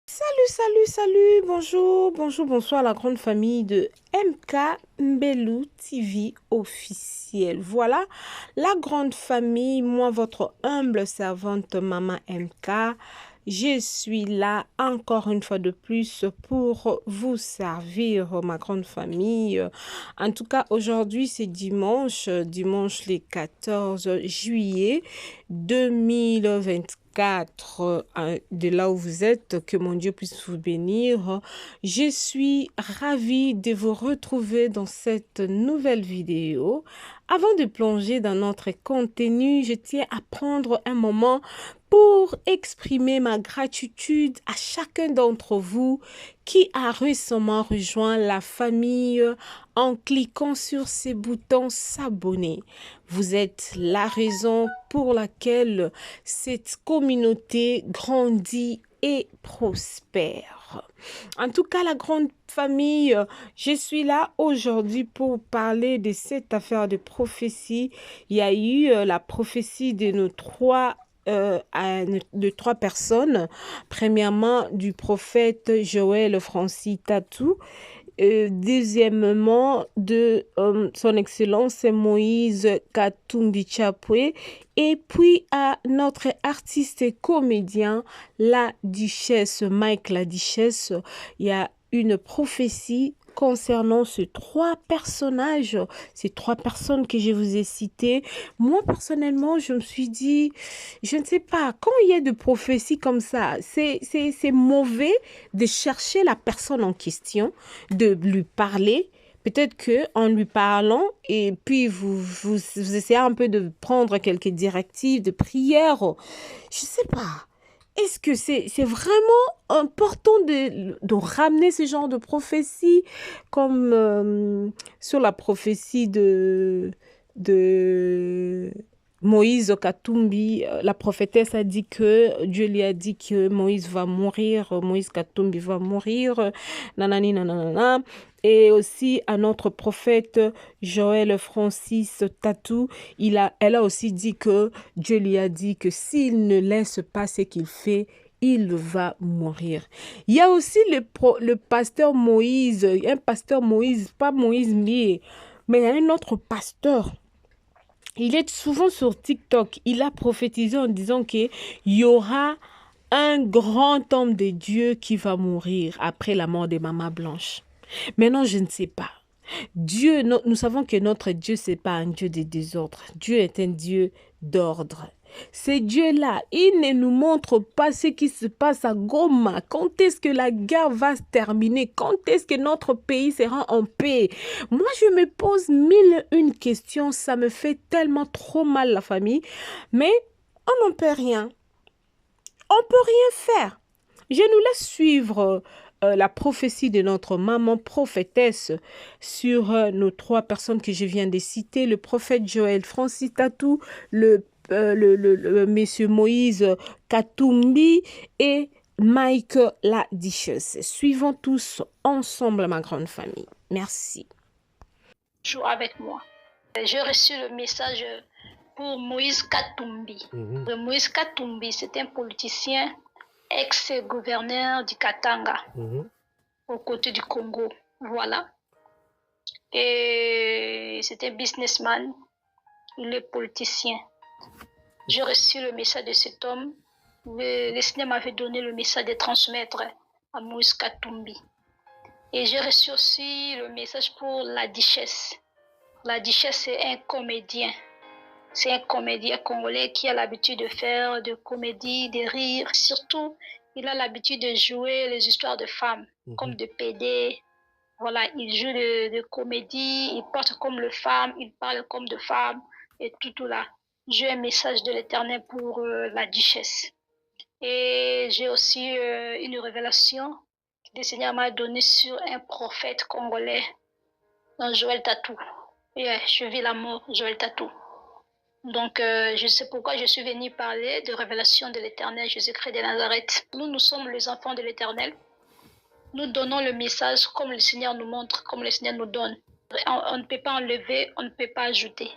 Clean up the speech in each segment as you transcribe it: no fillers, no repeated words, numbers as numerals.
Salut, bonjour, bonsoir la grande famille de MK Mbelou TV officiel. Voilà, la grande famille, moi votre humble servante Maman MK, je suis là encore une fois de plus pour vous servir, ma grande famille. En tout cas, aujourd'hui c'est dimanche le 14 juillet 2024, de là où vous êtes, que mon Dieu puisse vous bénir. Je suis ravie de vous retrouver dans cette nouvelle vidéo. Avant de plonger dans notre contenu, je tiens à prendre un moment pour exprimer ma gratitude à chacun d'entre vous qui a récemment rejoint la famille en cliquant sur ces boutons s'abonner. Vous êtes la raison pour laquelle cette communauté grandit et prospère. En tout cas, la grande famille, je suis là aujourd'hui pour parler de cette affaire de prophétie. Il y a eu la prophétie de nos trois personnes. Premièrement, du prophète Joël Francis Tatou. Deuxièmement, de son Excellence Moïse Katumbi Chapwe. Et puis à notre artiste et comédien, la Duchesse, Mike la Duchesse. Il y a une prophétie concernant ces trois personnages, ces trois personnes que je vous ai citées. Moi, personnellement, je me suis dit, je ne sais pas, quand il y a de prophéties comme ça, c'est mauvais de chercher la personne en question, de lui parler. Peut-être que en lui parlant, et puis vous essayez un peu de prendre quelques directives de prière, je sais pas. Est-ce que c'est vraiment important de ramener ce genre de prophétie comme sur la prophétie de Moïse Katumbi? La prophétesse a dit que Dieu lui a dit que Moïse va mourir, Moïse Katumbi va mourir, nanani nanana. Et aussi à notre prophète Joël Francis Tatou, elle a aussi dit que Dieu lui a dit que s'il ne laisse pas ce qu'il fait, il va mourir. Il y a aussi le pasteur Moïse, un pasteur Moïse, pas Moïse Mie, mais il y a un autre pasteur. Il est souvent sur TikTok. Il a prophétisé en disant qu'il y aura un grand homme de Dieu qui va mourir après la mort de Maman Blanche. Maintenant, je ne sais pas. Dieu, nous savons que notre Dieu, ce n'est pas un Dieu de désordre. Dieu est un Dieu d'ordre. Ce Dieu-là, il ne nous montre pas ce qui se passe à Goma. Quand est-ce que la guerre va se terminer? Quand est-ce que notre pays sera en paix? Moi, je me pose mille une questions. Ça me fait tellement trop mal, la famille. Mais on n'en peut rien. On ne peut rien faire. Je nous laisse suivre la prophétie de notre maman prophétesse sur nos trois personnes que je viens de citer, le prophète Joël Francis Tatou, monsieur Moïse Katumbi et Mike la Duchesse. Suivons tous ensemble, ma grande famille. Merci. Joue avec moi. J'ai reçu le message pour Moïse Katumbi. Moïse Katumbi, c'est un politicien ex-gouverneur du Katanga, au côté du Congo. Voilà. Et c'est un businessman, il est politicien. J'ai reçu le message de cet homme. Le Seigneur m'avait donné le message de transmettre à Moïse Katumbi. Et j'ai reçu aussi le message pour la Duchesse. La Duchesse, c'est un comédien. C'est un comédien congolais qui a l'habitude de faire de comédie, de rire. Surtout, il a l'habitude de jouer les histoires de femmes, comme de PD. Voilà, il joue de comédie, il porte comme le femme, il parle comme de femme, et tout là. J'ai un message de l'Éternel pour la Duchesse. Et j'ai aussi une révélation que le Seigneur m'a donnée sur un prophète congolais, Joël Tatou. Je vis la mort, Joël Tatou. Donc, je sais pourquoi je suis venue parler de révélation de l'Éternel Jésus-Christ de Nazareth. Nous sommes les enfants de l'Éternel. Nous donnons le message comme le Seigneur nous montre, comme le Seigneur nous donne. On ne peut pas enlever, on ne peut pas ajouter.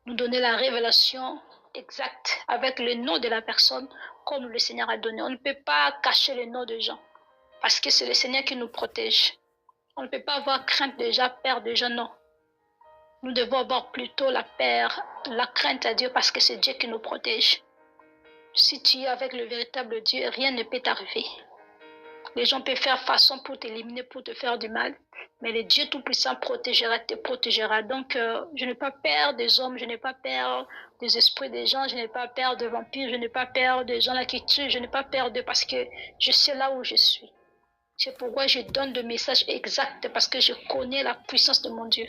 Nous donner la révélation exacte avec le nom de la personne comme le Seigneur a donné. On ne peut pas cacher le nom de gens parce que c'est le Seigneur qui nous protège. On ne peut pas avoir crainte de gens, peur de gens, non. Nous devons avoir plutôt la peur, la crainte à Dieu parce que c'est Dieu qui nous protège. Si tu es avec le véritable Dieu, rien ne peut t'arriver. Les gens peuvent faire façon pour t'éliminer, pour te faire du mal, mais le Dieu Tout-Puissant te protégera. Donc, je n'ai pas peur des hommes, je n'ai pas peur des esprits des gens, je n'ai pas peur des vampires, je n'ai pas peur des gens là qui tuent, je n'ai pas peur d'eux parce que je sais là où je suis. C'est pourquoi je donne le message exact parce que je connais la puissance de mon Dieu.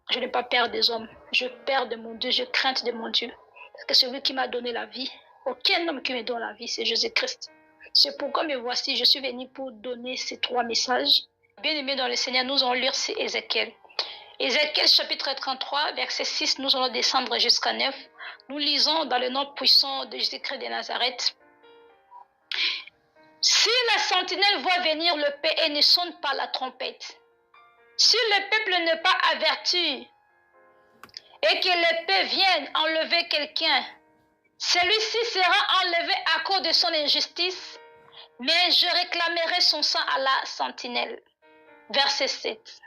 Je n'ai pas peur des hommes, je peur de mon Dieu, je crains de mon Dieu. Parce que celui qui m'a donné la vie, aucun homme qui me donne la vie, c'est Jésus-Christ. C'est pourquoi me voici, je suis venu pour donner ces 3 messages. Bien-aimés dans le Seigneur, nous allons lire c'est Ézéchiel. Ézéchiel chapitre 33, verset 6, nous allons descendre jusqu'à 9. Nous lisons dans le nom puissant de Jésus-Christ de Nazareth. Si la sentinelle voit venir le paix et ne sonne pas la trompette, si le peuple n'est pas averti et que l'épée vienne enlever quelqu'un, celui-ci sera enlevé à cause de son injustice, mais je réclamerai son sang à la sentinelle. Verset 7.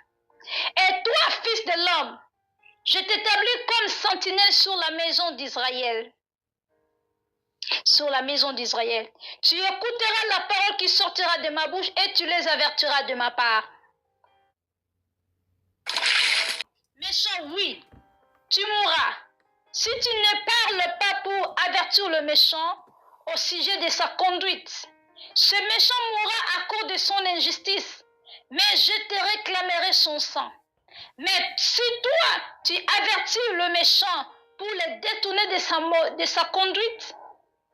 Et toi, fils de l'homme, je t'établis comme sentinelle sur la maison d'Israël. Sur la maison d'Israël. Tu écouteras la parole qui sortira de ma bouche et tu les avertiras de ma part. Méchant, oui, tu mourras. Si tu ne parles pas pour avertir le méchant au sujet de sa conduite, ce méchant mourra à cause de son injustice, mais je te réclamerai son sang. Mais si toi, tu avertis le méchant pour le détourner de sa conduite,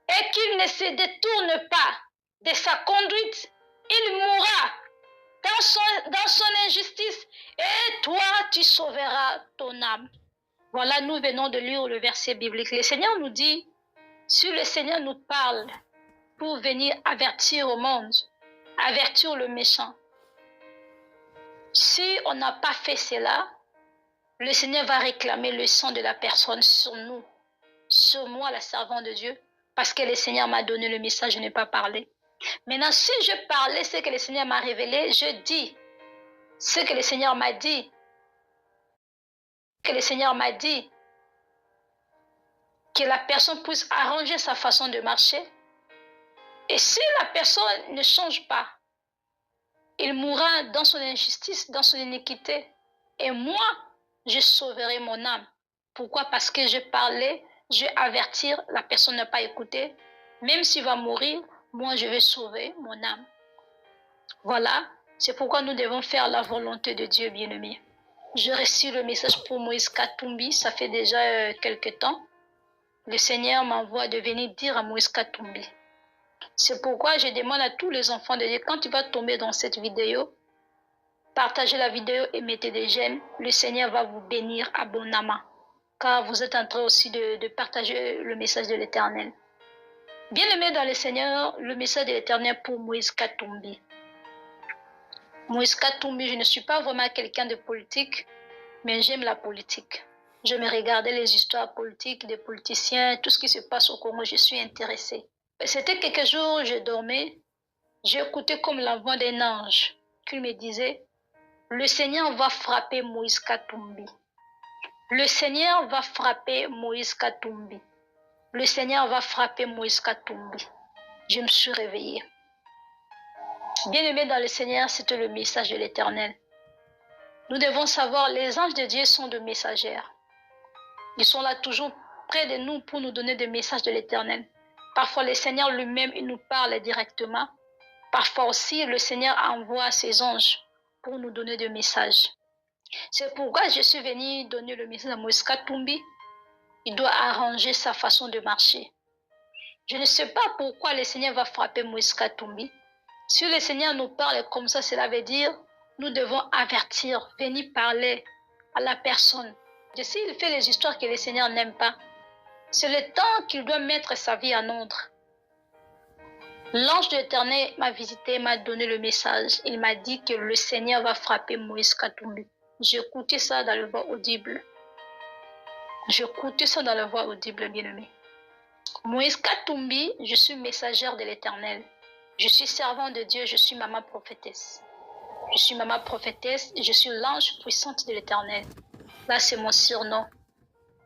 et qu'il ne se détourne pas de sa conduite, il mourra dans son injustice, et toi, tu sauveras ton âme. Voilà, nous venons de lire le verset biblique. Le Seigneur nous dit, si le Seigneur nous parle pour venir avertir au monde, avertir le méchant, si on n'a pas fait cela, le Seigneur va réclamer le sang de la personne sur nous, sur moi, la servante de Dieu, parce que le Seigneur m'a donné le message, je n'ai pas parlé. Maintenant, si je parlais ce que le Seigneur m'a révélé, je dis ce que le Seigneur m'a dit. Que le Seigneur m'a dit que la personne puisse arranger sa façon de marcher. Et si la personne ne change pas, il mourra dans son injustice, dans son iniquité. Et moi, je sauverai mon âme. Pourquoi? Parce que je parlais, je vais avertir, la personne n'a pas écouté. Même s'il va mourir, moi je vais sauver mon âme. Voilà, c'est pourquoi nous devons faire la volonté de Dieu, bien-aimé. J'ai reçu le message pour Moïse Katumbi, ça fait déjà quelque temps. Le Seigneur m'envoie de venir dire à Moïse Katumbi. C'est pourquoi je demande à tous les enfants de Dieu, quand tu vas tomber dans cette vidéo, partagez la vidéo et mettez des j'aime. Le Seigneur va vous bénir abondamment, car vous êtes en train aussi de partager le message de l'Éternel. Bien-aimé dans le Seigneur, le message de l'Éternel pour Moïse Katumbi. Moïse Katumbi, je ne suis pas vraiment quelqu'un de politique, mais j'aime la politique. J'aime regarder les histoires politiques des politiciens, tout ce qui se passe au Congo, je suis intéressée. C'était quelques jours, je dormais, j'écoutais comme la voix d'un ange qui me disait, le Seigneur va frapper Moïse Katumbi. Le Seigneur va frapper Moïse Katumbi. Le Seigneur va frapper Moïse Katumbi. Je me suis réveillée. Bien-aimés dans le Seigneur, c'était le message de l'Éternel. Nous devons savoir, les anges de Dieu sont de messagères. Ils sont là toujours près de nous pour nous donner des messages de l'Éternel. Parfois, le Seigneur lui-même, il nous parle directement. Parfois aussi, le Seigneur envoie ses anges pour nous donner des messages. C'est pourquoi je suis venue donner le message à Moïse Katumbi. Il doit arranger sa façon de marcher. Je ne sais pas pourquoi le Seigneur va frapper Moïse Katumbi. Si le Seigneur nous parle comme ça, cela veut dire nous devons avertir, venir parler à la personne. Et s'il fait les histoires que le Seigneur n'aime pas, c'est le temps qu'il doit mettre sa vie en ordre. L'ange de l'Éternel m'a visité, m'a donné le message. Il m'a dit que le Seigneur va frapper Moïse Katumbi. J'ai écouté ça dans la voix audible. J'ai écouté ça dans la voix audible, bien-aimé. Moïse Katumbi, je suis messagère de l'Éternel. Je suis servant de Dieu, je suis maman prophétesse. Je suis maman prophétesse et je suis l'ange puissante de l'Éternel. Là, c'est mon surnom.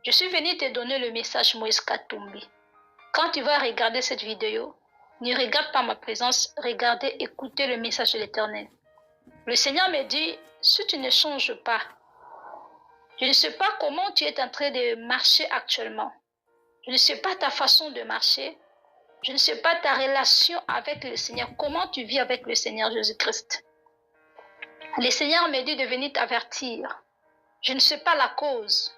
Je suis venue te donner le message Moïse Katumbi. Quand tu vas regarder cette vidéo, ne regarde pas ma présence, regardez, écoutez le message de l'Éternel. Le Seigneur me dit, si tu ne changes pas, je ne sais pas comment tu es en train de marcher actuellement. Je ne sais pas ta façon de marcher. Je ne sais pas ta relation avec le Seigneur. Comment tu vis avec le Seigneur Jésus-Christ. Le Seigneur me dit de venir t'avertir. Je ne sais pas la cause.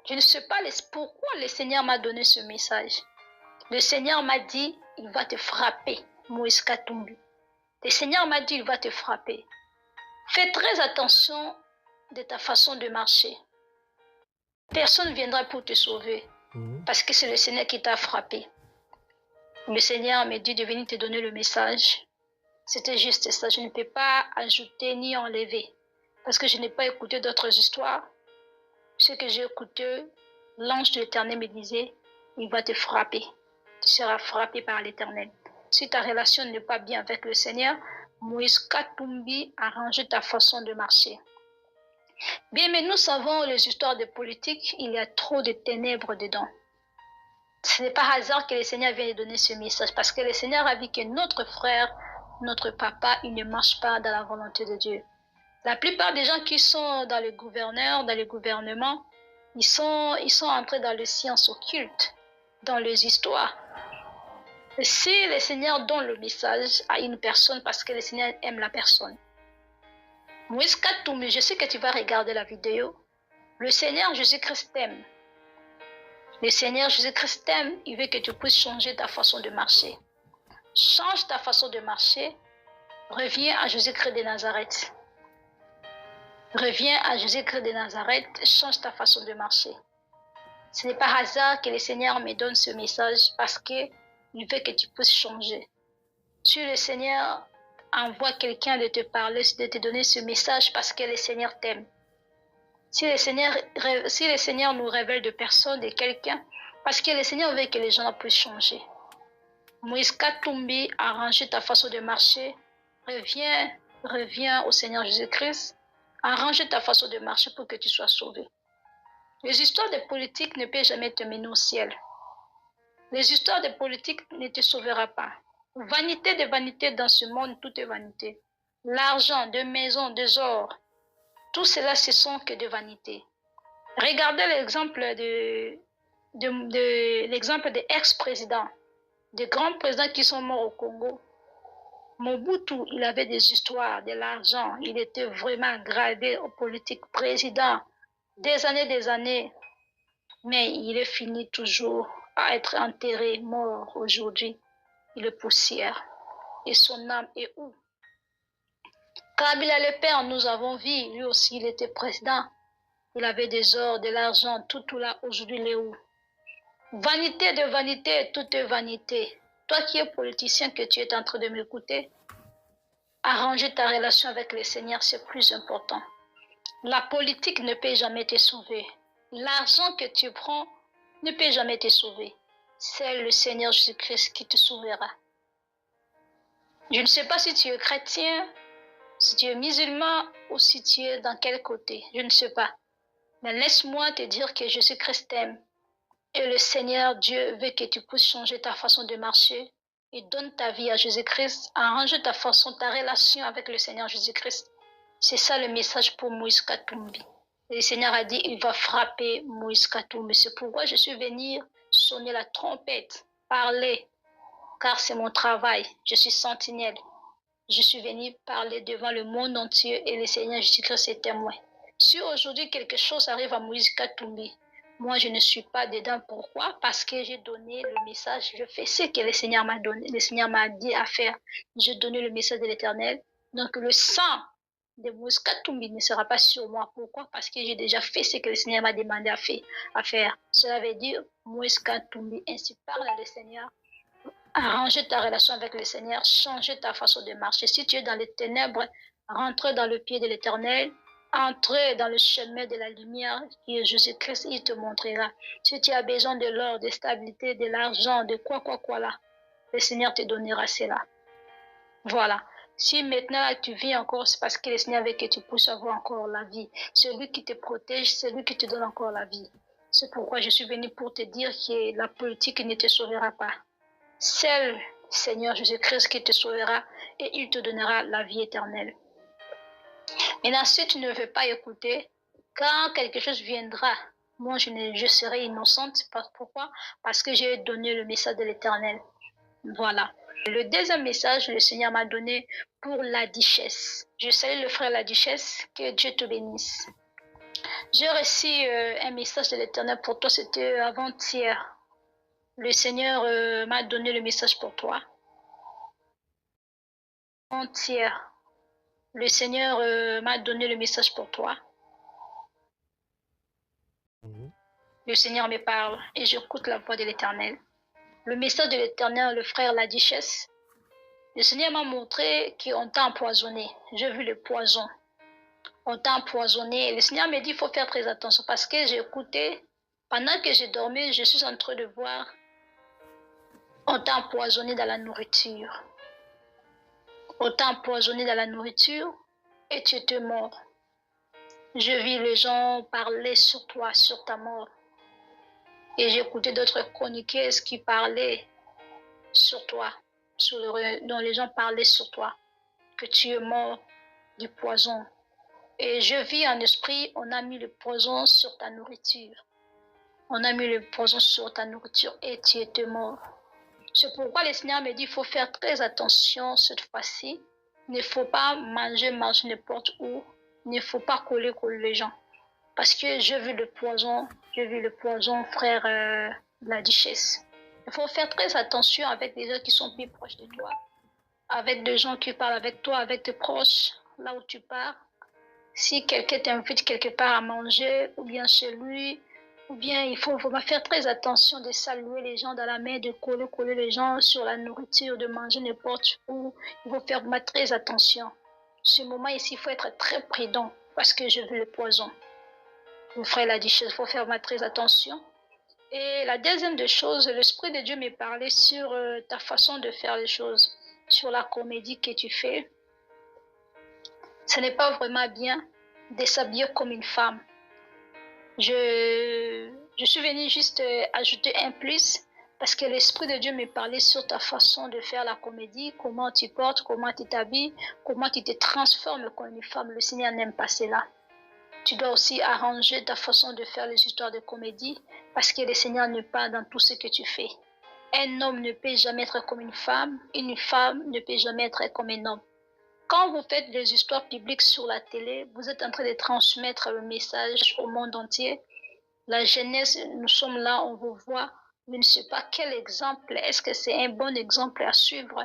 Je ne sais pas pourquoi le Seigneur m'a donné ce message. Le Seigneur m'a dit, il va te frapper, Moïse Katumbi. Le Seigneur m'a dit, il va te frapper. Fais très attention de ta façon de marcher. Personne ne viendra pour te sauver, parce que c'est le Seigneur qui t'a frappé. Le Seigneur m'a dit de venir te donner le message. C'était juste ça. Je ne peux pas ajouter ni enlever, parce que je n'ai pas écouté d'autres histoires. Ce que j'ai écouté, l'ange de l'Éternel me disait, il va te frapper. Tu seras frappé par l'Éternel. Si ta relation n'est pas bien avec le Seigneur, Moïse Katumbi, arrange ta façon de marcher. Bien, mais nous savons les histoires de politique, il y a trop de ténèbres dedans. Ce n'est pas hasard que le Seigneur vient de donner ce message, parce que le Seigneur a dit que notre frère, notre papa, il ne marche pas dans la volonté de Dieu. La plupart des gens qui sont dans les gouverneurs, dans les gouvernements, ils sont entrés dans les sciences occultes, dans les histoires. Et si le Seigneur donne le message à une personne parce que le Seigneur aime la personne. Moïse Katumbi, je sais que tu vas regarder la vidéo. Le Seigneur Jésus-Christ t'aime. Le Seigneur Jésus-Christ t'aime, il veut que tu puisses changer ta façon de marcher. Change ta façon de marcher. Reviens à Jésus-Christ de Nazareth. Reviens à Jésus-Christ de Nazareth, change ta façon de marcher. Ce n'est pas hasard que le Seigneur me donne ce message parce qu'il veut que tu puisses changer. Si le Seigneur envoie quelqu'un de te parler, de te donner ce message parce que le Seigneur t'aime. Si le Seigneur nous révèle de personnes, de quelqu'un, parce que le Seigneur veut que les gens puissent changer. Moïse Katumbi, arrange ta façon de marcher. Reviens au Seigneur Jésus-Christ. Arrange ta façon de marcher pour que tu sois sauvé. Les histoires de politique ne peuvent jamais te mener au ciel. Les histoires de politique ne te sauveront pas. Vanité de vanité dans ce monde, tout est vanité. L'argent, de maisons, des ors, tout cela, ce sont que de vanité. Regardez l'exemple l'exemple des ex-présidents, des grands présidents qui sont morts au Congo. Mobutu, il avait des histoires, de l'argent, il était vraiment gradé aux politiques président, des années, mais il est fini toujours à être enterré, mort aujourd'hui. Il est poussière. Et son âme est où? Kabila le père, nous avons vu, lui aussi, il était président. Il avait des ors, de l'argent, tout là, aujourd'hui, il est où? Vanité de vanité, tout est vanité. Toi qui es politicien, que tu es en train de m'écouter, arranger ta relation avec le Seigneur, c'est plus important. La politique ne peut jamais te sauver. L'argent que tu prends ne peut jamais te sauver. C'est le Seigneur Jésus-Christ qui te sauvera. Je ne sais pas si tu es chrétien, si tu es musulman ou si tu es dans quel côté. Je ne sais pas. Mais laisse-moi te dire que Jésus-Christ t'aime. Et le Seigneur Dieu veut que tu puisses changer ta façon de marcher et donne ta vie à Jésus-Christ. Arrange ta façon, ta relation avec le Seigneur Jésus-Christ. C'est ça le message pour Moïse Katumbi. Et le Seigneur a dit, il va frapper Moïse Katumbi. C'est pourquoi je suis venu sonner la trompette, parler, car c'est mon travail. Je suis sentinelle. Je suis venu parler devant le monde entier et le Seigneur Jésus-Christ est témoin. Si aujourd'hui quelque chose arrive à Moïse Katumbi, moi je ne suis pas dedans. Pourquoi? Parce que j'ai donné le message, je fais ce que le Seigneur m'a donné, le Seigneur m'a dit à faire. J'ai donné le message de l'Éternel. Donc le sang de Moïse Katumbi ne sera pas sur moi. Pourquoi? Parce que j'ai déjà fait ce que le Seigneur m'a demandé à faire. Cela veut dire Moïse Katumbi, ainsi parle le Seigneur. Arranger ta relation avec le Seigneur, changer ta façon de marcher. Si tu es dans les ténèbres, rentre dans le pied de l'Éternel, Entre dans le chemin de la lumière et Jésus-Christ, il te montrera. Si tu as besoin de l'or, de stabilité, de l'argent, de quoi là, le Seigneur te donnera cela. Voilà. Si maintenant tu vis encore, c'est parce que le Seigneur veut que tu puisses avoir encore la vie. C'est lui qui te protège, c'est lui qui te donne encore la vie. C'est pourquoi je suis venu pour te dire que la politique ne te sauvera pas. Seul Seigneur Jésus-Christ qui te sauvera et il te donnera la vie éternelle. Maintenant, si tu ne veux pas écouter, quand quelque chose viendra, moi je serai innocente. Pourquoi? Parce que j'ai donné le message de l'Éternel. Voilà. Le deuxième message, le Seigneur m'a donné pour la duchesse. Je salue le frère la duchesse, que Dieu te bénisse. J'ai reçu un message de l'Éternel pour toi, c'était avant-hier. Le Seigneur m'a donné le message pour toi. Avant-hier. Le Seigneur m'a donné le message pour toi. Le Seigneur me parle et j'écoute la voix de l'Éternel. Le message de l'Éternel, le frère la duchesse. Le Seigneur m'a montré qu'on t'a empoisonné. J'ai vu le poison. On t'a empoisonné. Le Seigneur me dit qu'il faut faire très attention parce que j'ai écouté. Pendant que j'ai dormi, je suis en train de voir. On t'a empoisonné dans la nourriture. On t'a empoisonné dans la nourriture et tu étais mort. Je vis les gens parler sur toi, sur ta mort. Et j'ai écouté d'autres chroniqueuses qui parlaient sur toi, dont les gens parlaient sur toi, que tu es mort du poison. Et je vis en esprit, on a mis le poison sur ta nourriture. On a mis le poison sur ta nourriture et tu étais mort. C'est pourquoi le Seigneur me dit qu'il faut faire très attention cette fois-ci. Il ne faut pas manger n'importe où. Il ne faut pas coller les gens. Parce que j'ai vu le poison, frère la duchesse. Il faut faire très attention avec des gens qui sont plus proches de toi. Avec des gens qui parlent avec toi, avec tes proches, là où tu pars. Si quelqu'un t'invite quelque part à manger, ou bien chez lui, ou bien il faut vraiment faire très attention de saluer les gens dans la main, de coller les gens sur la nourriture, de manger n'importe où. Il faut faire vraiment très attention. Ce moment ici, il faut être très prudent parce que je veux le poison. Mon frère l'a dit, il faut faire vraiment très attention. Et la deuxième des choses, l'Esprit de Dieu me parlait sur ta façon de faire les choses, sur la comédie que tu fais. Ce n'est pas vraiment bien de s'habiller comme une femme. Je suis venue juste ajouter un plus parce que l'Esprit de Dieu me parlait sur ta façon de faire la comédie, comment tu portes, comment tu t'habilles, comment tu te transformes comme une femme. Le Seigneur n'aime pas cela. Tu dois aussi arranger ta façon de faire les histoires de comédie parce que le Seigneur n'est pas dans tout ce que tu fais. Un homme ne peut jamais être comme une femme ne peut jamais être comme un homme. Quand vous faites des histoires publiques sur la télé, vous êtes en train de transmettre le message au monde entier. La jeunesse, nous sommes là, on vous voit. Je ne sais pas quel exemple, est-ce que c'est un bon exemple à suivre?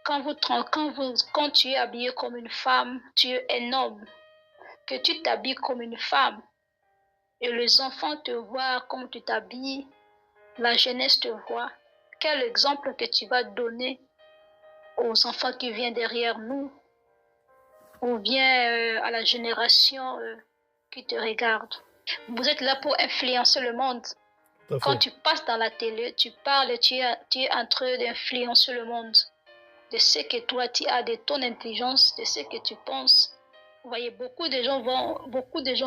Quand tu es habillé comme une femme, tu es un homme. Que tu t'habilles comme une femme et les enfants te voient comme tu t'habilles, la jeunesse te voit. Quel exemple que tu vas donner aux enfants qui viennent derrière nous ou bien à la génération qui te regarde. Vous êtes là pour influencer le monde. Quand tu passes dans la télé, tu parles, tu es en train d'influencer le monde de ce que toi tu as, de ton intelligence, de ce que tu penses. Vous voyez, beaucoup de gens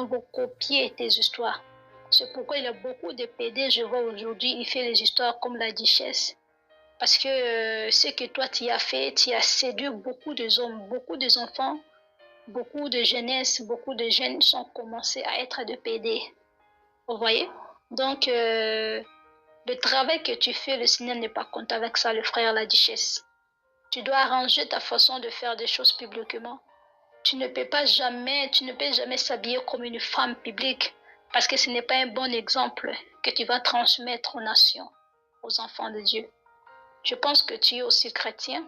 vont copier tes histoires. C'est pourquoi il y a beaucoup de PD, je vois aujourd'hui, ils font les histoires comme la duchesse. Parce que ce que toi tu as fait, tu as séduit beaucoup de hommes, beaucoup d'enfants, beaucoup de jeunesse, beaucoup de jeunes sont commencés à être de PD. Vous voyez? Donc, le travail que tu fais, le Seigneur n'est pas content avec ça, le frère la duchesse. Tu dois arranger ta façon de faire des choses publiquement. Tu ne peux jamais s'habiller comme une femme publique parce que ce n'est pas un bon exemple que tu vas transmettre aux nations, aux enfants de Dieu. Je pense que tu es aussi chrétien.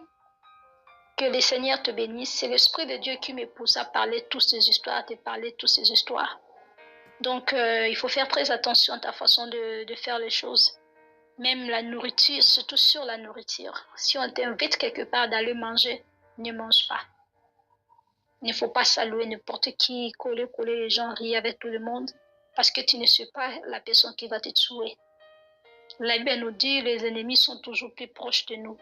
Que le Seigneur te bénisse. C'est l'Esprit de Dieu qui me pousse à parler toutes ces histoires, à te parler toutes ces histoires. Donc, il faut faire très attention à ta façon de faire les choses. Même la nourriture, surtout sur la nourriture. Si on t'invite quelque part d'aller manger, ne mange pas. Il ne faut pas saluer n'importe qui, coller les gens, rire avec tout le monde, parce que tu ne sais pas la personne qui va te tuer. La Bible nous dit que les ennemis sont toujours plus proches de nous.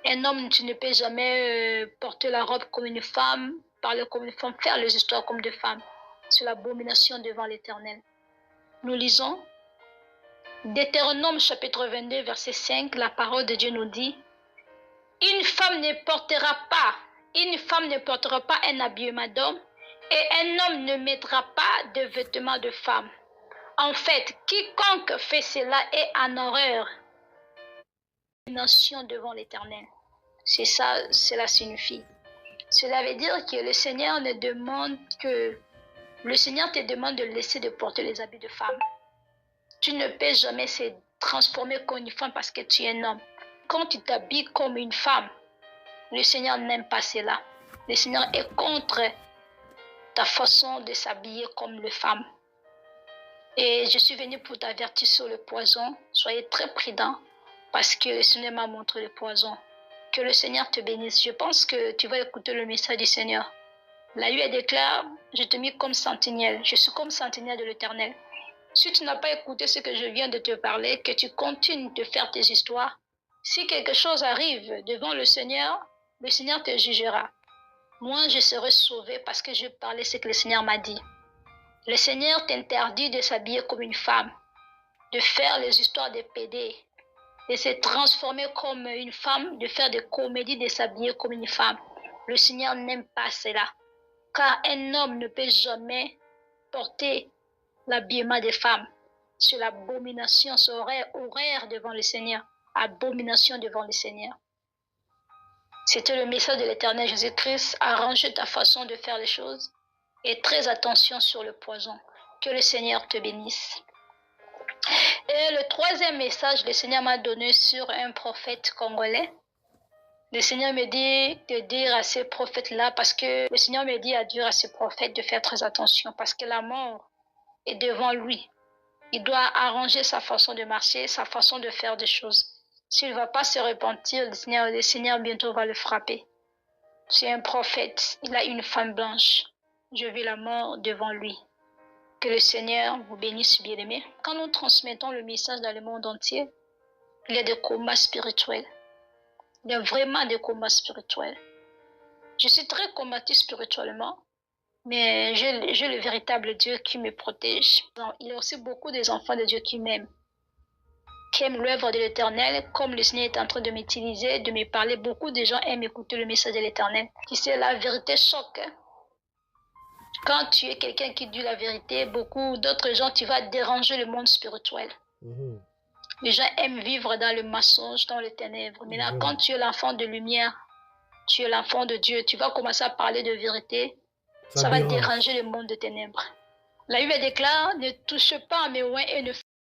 Un homme, tu ne peux jamais porter la robe comme une femme, parler comme une femme, faire les histoires comme des femmes. C'est l'abomination devant l'Éternel. Nous lisons Deutéronome chapitre 22, verset 5, la parole de Dieu nous dit une femme ne portera pas un habillement d'homme et un homme ne mettra pas de vêtements de femme. En fait, quiconque fait cela est en horreur. Nation devant l'Éternel. C'est ça, cela signifie. Cela veut dire que le Seigneur te demande de laisser de porter les habits de femme. Tu ne peux jamais se transformer comme une femme parce que tu es un homme. Quand tu t'habilles comme une femme, le Seigneur n'aime pas cela. Le Seigneur est contre ta façon de s'habiller comme une femme. Et je suis venue pour t'avertir sur le poison. Soyez très prudents parce que le Seigneur m'a montré le poison. Que le Seigneur te bénisse. Je pense que tu vas écouter le message du Seigneur. La Bible déclare, je te mis comme sentinelle. Je suis comme sentinelle de l'Éternel. Si tu n'as pas écouté ce que je viens de te parler, que tu continues de faire tes histoires, si quelque chose arrive devant le Seigneur te jugera. Moi, je serai sauvé parce que je parlais ce que le Seigneur m'a dit. Le Seigneur t'interdit de s'habiller comme une femme, de faire les histoires de PD, de se transformer comme une femme, de faire des comédies, de s'habiller comme une femme. Le Seigneur n'aime pas cela, car un homme ne peut jamais porter l'habillement des femmes. C'est l'abomination, c'est horreur devant le Seigneur, abomination devant le Seigneur. C'était le message de l'Éternel Jésus-Christ. Arrange ta façon de faire les choses et très attention sur le poison. Que le Seigneur te bénisse. Et le troisième message, le Seigneur m'a donné sur un prophète congolais. Le Seigneur me dit de dire à ces prophètes-là, parce que le Seigneur me dit à dire à ces prophètes de faire très attention, parce que la mort est devant lui. Il doit arranger sa façon de marcher, sa façon de faire des choses. S'il ne va pas se repentir, le Seigneur bientôt va le frapper. C'est un prophète, il a une femme blanche. Je vis la mort devant lui. Que le Seigneur vous bénisse, bien-aimés. Quand nous transmettons le message dans le monde entier, il y a des combats spirituels. Il y a vraiment des combats spirituels. Je suis très combattue spirituellement, mais j'ai le véritable Dieu qui me protège. Il y a aussi beaucoup des enfants de Dieu qui m'aiment, qui aiment l'œuvre de l'Éternel, comme le Seigneur est en train de m'utiliser, de me parler. Beaucoup de gens aiment écouter le message de l'Éternel. Tu sais, la vérité choque. Quand tu es quelqu'un qui dit la vérité, beaucoup d'autres gens, tu vas déranger le monde spirituel. Les gens aiment vivre dans le mensonge, dans les ténèbres. Maintenant, quand tu es l'enfant de lumière, tu es l'enfant de Dieu, tu vas commencer à parler de vérité. Ça va déranger le monde de ténèbres. La Bible déclare, ne touche pas à mes oins et ne